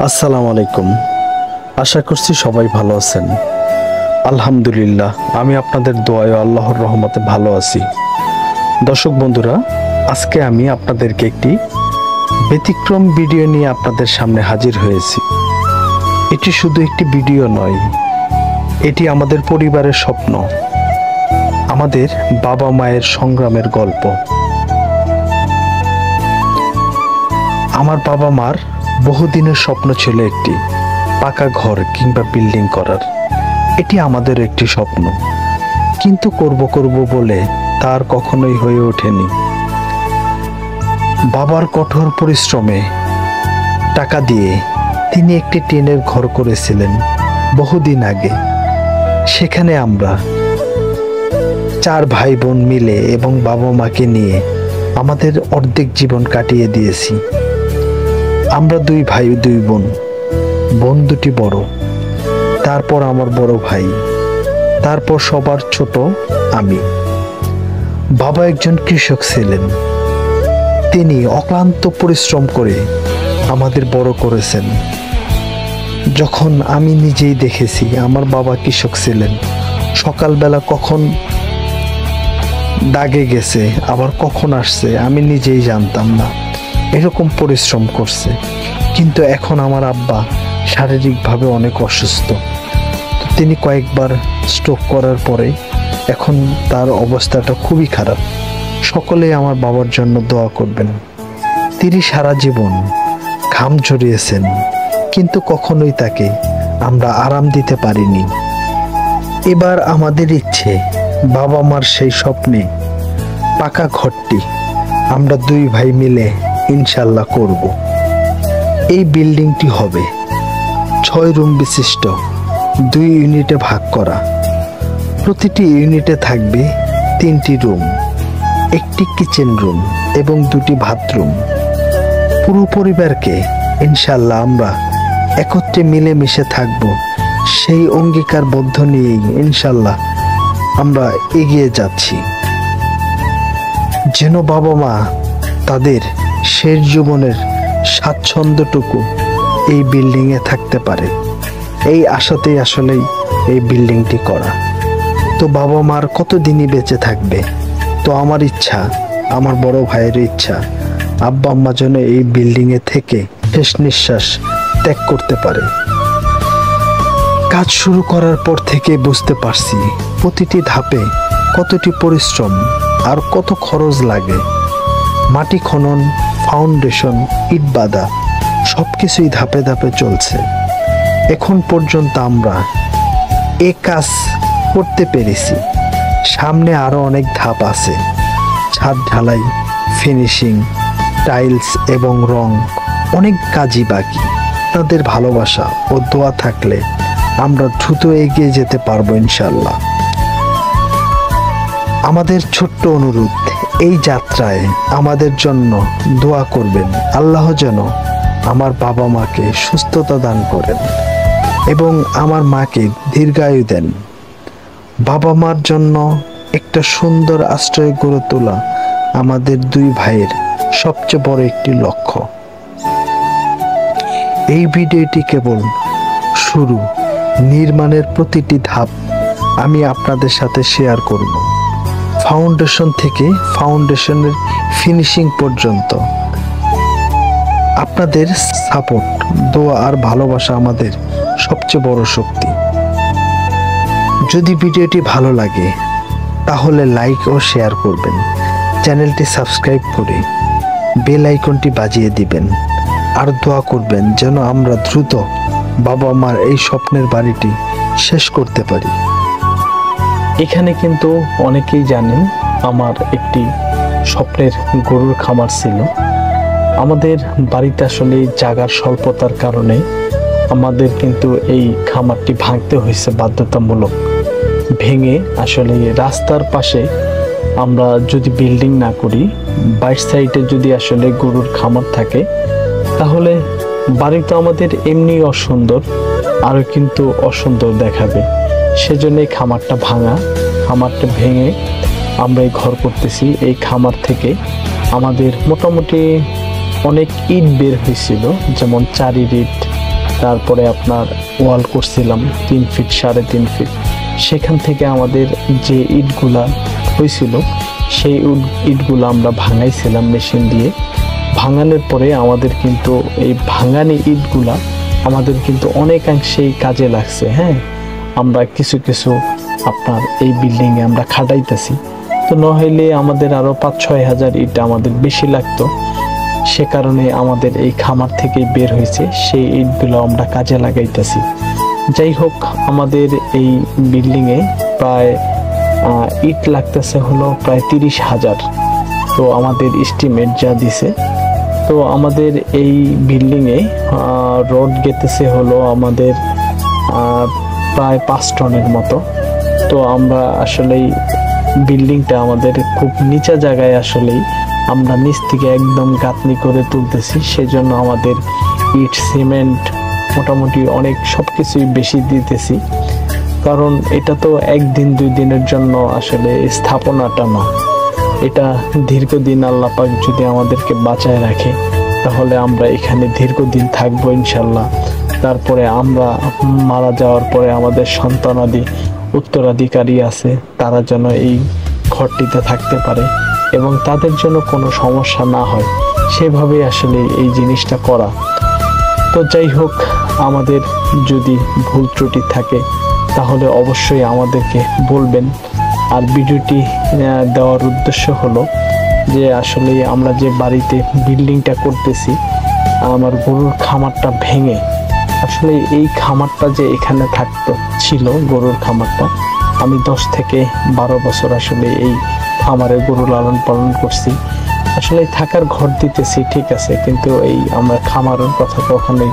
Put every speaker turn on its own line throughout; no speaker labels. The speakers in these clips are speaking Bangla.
আসসালামু আলাইকুম। আশা করছি সবাই ভালো আছেন। আলহামদুলিল্লাহ, আমি আপনাদের দোয়ায় ও আল্লাহর রহমতে ভালো আছি। দর্শক বন্ধুরা, আজকে আমি আপনাদেরকে একটি ব্যতিক্রম ভিডিও নিয়ে আপনাদের সামনে হাজির হয়েছি। এটি শুধু একটি ভিডিও নয়, এটি আমাদের পরিবারের স্বপ্ন, আমাদের বাবা মায়ের সংগ্রামের গল্প। আমার বাবা মার বহুদিনের স্বপ্ন ছিল একটি পাকা ঘর কিংবা বিল্ডিং করার। এটি আমাদের একটি স্বপ্ন, কিন্তু করব বলে তার কখনোই হয়ে ওঠেনি। বাবার কঠোর পরিশ্রমে টাকা দিয়ে তিনি একটি টিনের ঘর করেছিলেন বহুদিন আগে। সেখানে আমরা 4 ভাই বোন মিলে এবং বাবা মাকে নিয়ে আমাদের অর্ধেক জীবন কাটিয়ে দিয়েছি। আমরা 2 ভাই 2 বোন, বোন 2টি বড়, তারপর আমার বড় ভাই, তারপর সবার ছোট আমি। বাবা একজন কৃষক ছিলেন। তিনি অক্লান্ত পরিশ্রম করে আমাদের বড় করেছেন। যখন আমি নিজেই দেখেছি আমার বাবা কৃষক ছিলেন, সকালবেলা কখন দাগে গেছে আবার কখন আসছে আমি নিজেই জানতাম না, এরকম পরিশ্রম করছে। কিন্তু এখন আমার আব্বা শারীরিকভাবে অনেক অসুস্থ। তো তিনি কয়েকবার স্ট্রোক করার পরে এখন তার অবস্থাটা খুবই খারাপ। সকলেই আমার বাবার জন্য দোয়া করবেন। তিনি সারা জীবন ঘাম ঝরিয়েছেন, কিন্তু কখনোই তাকে আমরা আরাম দিতে পারিনি। এবার আমাদের ইচ্ছে বাবা মার সেই স্বপ্নে পাকা ঘরটি আমরা 2 ভাই মিলে ইনশাল্লাহ করব। এই বিল্ডিংটি হবে 6 রুম বিশিষ্ট, 2 ইউনিটে ভাগ করা। প্রতিটি ইউনিটে থাকবে 3টি রুম, 1টি কিচেন রুম এবং 2টি বাথরুম। পুরো পরিবারকে ইনশাল্লাহ আমরা একত্রে মিলেমিশে থাকব, সেই অঙ্গীকারবদ্ধ নিয়েই ইনশাল্লাহ আমরা এগিয়ে যাচ্ছি। যেন বাবা মা তাদের শেষ জীবনের স্বাচ্ছন্দ্যটুকু এই বিল্ডিংয়ে থাকতে পারে, এই আশাতেই আসলেই এই বিল্ডিংটি করা। তো বাবা মার কতদিনই বেঁচে থাকবে, তো আমার ইচ্ছা, আমার বড় ভাইয়ের ইচ্ছা, আব্বা আম্মা যেন এই বিল্ডিংয়ে থেকে শেষ নিঃশ্বাস ত্যাগ করতে পারে। কাজ শুরু করার পর থেকে বুঝতে পারছি প্রতিটি ধাপে কতটি পরিশ্রম আর কত খরচ লাগে। মাটি খনন, ফাউন্ডেশন, ইট বাঁধা সবকিছুই ধাপে ধাপে চলছে। এখন পর্যন্ত আমরা কাজ করতে পেরেছি, সামনে আরো অনেক ধাপ আছে। ছাদ ঢালাই, ফিনিশিং, টাইলস এবং রং, অনেক কাজই বাকি। তাদের ভালোবাসা ও দোয়া থাকলে আমরা দ্রুত এগিয়ে যেতে পারবো ইনশাল্লাহ। আমাদের ছোট্ট অনুরোধ, এই যাত্রায় আমাদের জন্য দোয়া করবেন। আল্লাহ যেন আমার বাবা মাকে সুস্থতা দান করেন এবং আমার মাকে দীর্ঘায়ু দেন। বাবা মার জন্য একটা সুন্দর আশ্রয় গড়ে তোলা আমাদের 2 ভাইয়ের সবচেয়ে বড় একটি লক্ষ্য। এই ভিডিওটি কেবল শুরু, নির্মাণের প্রতিটি ধাপ আমি আপনাদের সাথে শেয়ার করব। ফাউন্ডেশন থেকে ফাউন্ডেশনের ফিনিশিং পর্যন্ত আপনাদের সাপোর্ট, দোয়া আর ভালোবাসা আমাদের সবচেয়ে বড় শক্তি। যদি ভিডিওটি ভালো লাগে তাহলে লাইক ও শেয়ার করবেন, চ্যানেলটি সাবস্ক্রাইব করে বেল আইকনটি বাজিয়ে দিবেন আর দোয়া করবেন যেন আমরা দ্রুত বাবা মার এই স্বপ্নের বাড়িটি শেষ করতে পারি। এখানে কিন্তু অনেকেই জানেন আমার একটি স্বপ্নের গরুর খামার ছিল। আমাদের বাড়িতে আসলে জায়গার স্বল্পতার কারণে আমাদের কিন্তু এই খামারটি ভাঙতে হয়েছে বাধ্যতামূলক। ভেঙে আসলে রাস্তার পাশে আমরা যদি বিল্ডিং না করি, বাইর সাইডে যদি আসলে গরুর খামার থাকে, তাহলে বাড়ি তো আমাদের এমনি অসুন্দর, আরও কিন্তু অসুন্দর দেখাবে। সেজন্য এই খামারটা ভাঙা, খামারটা ভেঙে আমরা এই ঘর করতেছি। এই খামার থেকে আমাদের মোটামুটি অনেক ইট বের হয়েছিল, যেমন 4 ইট, তারপরে আপনার ওয়াল করছিলাম 3 ফিট 3.5 ফিট। সেখান থেকে আমাদের যে ইটগুলা হয়েছিল সেই ইটগুলো আমরা ভাঙাইছিলাম মেশিন দিয়ে। ভাঙানোর পরে আমাদের কিন্তু এই ভাঙানি ইটগুলা আমাদের কিন্তু অনেকাংশেই কাজে লাগছে। হ্যাঁ, আমরা কিছু কিছু আপনার এই বিল্ডিংয়ে আমরা খাটাইতেছি, তো নইলে আমাদের আরও 5-6 হাজার ইট আমাদের বেশি লাগতো। সে কারণে আমাদের এই খামার থেকে বের হয়েছে সেই ইটগুলো আমরা কাজে লাগাইতেছি। যাই হোক, আমাদের এই বিল্ডিংয়ে প্রায় ইট লাগতেছে হলো প্রায় 30,000। তো আমাদের এস্টিমেট যা দিছে, তো আমাদের এই বিল্ডিংয়ে রড গেতেছে হলো আমাদের প্রায় 5 টনের মতো। তো আমরা আসলেই বিল্ডিংটা আমাদের খুব নিচা জায়গায় আসলেই আমরা নিচ থেকে একদম গাঁথনি করে তুলতেছি, সেজন্য আমাদের ইট সিমেন্ট মোটামুটি অনেক সব কিছুই বেশি দিতেছি। কারণ এটা তো 1 দিন 2 দিনের জন্য আসলে স্থাপনাটা না, এটা দীর্ঘদিন আল্লাহ পাক যদি আমাদেরকে বাঁচায় রাখে তাহলে আমরা এখানে দীর্ঘদিন থাকবো ইনশাল্লাহ। তারপরে আমরা মারা যাওয়ার পরে আমাদের সন্তানাদি উত্তরাধিকারী আছে, তারা যেন এই ঘরটিতে থাকতে পারে এবং তাদের জন্য কোনো সমস্যা না হয়, সেভাবে আসলে এই জিনিসটা করা। তো যাই হোক, আমাদের যদি ভুল ত্রুটি থাকে তাহলে অবশ্যই আমাদেরকে বলবেন। আর ভিডিওটি দেওয়ার উদ্দেশ্য হলো যে আসলে আমরা যে বাড়িতে বিল্ডিংটা করতেছি, আমার গরুর খামারটা ভেঙে আসলে এই খামারটা যে এখানে থাকতো ছিল, গরুর খামারটা আমি 10 থেকে 12 বছর আসলে এই খামারে গরু লালন পালন করছি। আসলে থাকার ঘর দিতেছি ঠিক আছে, কিন্তু এই আমরা খামারের কথা কখনোই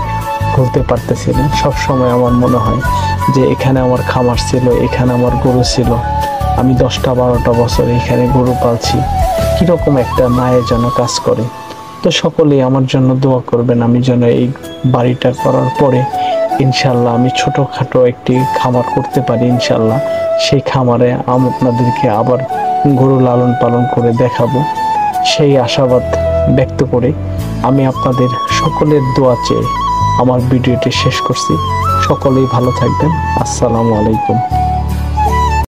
ভুলতে পারতেছি না। সবসময় আমার মনে হয় যে এখানে আমার খামার ছিল, এখানে আমার গরু ছিল, আমি 10-12টা বছর এখানে গরু পালছি, কীরকম একটা মায়ের যেন কাজ করে। তো সকলেই আমার জন্য দোয়া করবেন, আমি যেন এই বাড়িটা করার পরে ইনশাল্লাহ আমি ছোটোখাটো একটি খামার করতে পারি ইনশাল্লাহ। সেই খামারে আপনাদেরকে আবার গরু লালন পালন করে দেখাবো, সেই আশাবাদ ব্যক্ত করে আমি আপনাদের সকলের দোয়া চেয়ে আমার ভিডিওটি শেষ করছি। সকলেই ভালো থাকবেন। আসসালামু আলাইকুম।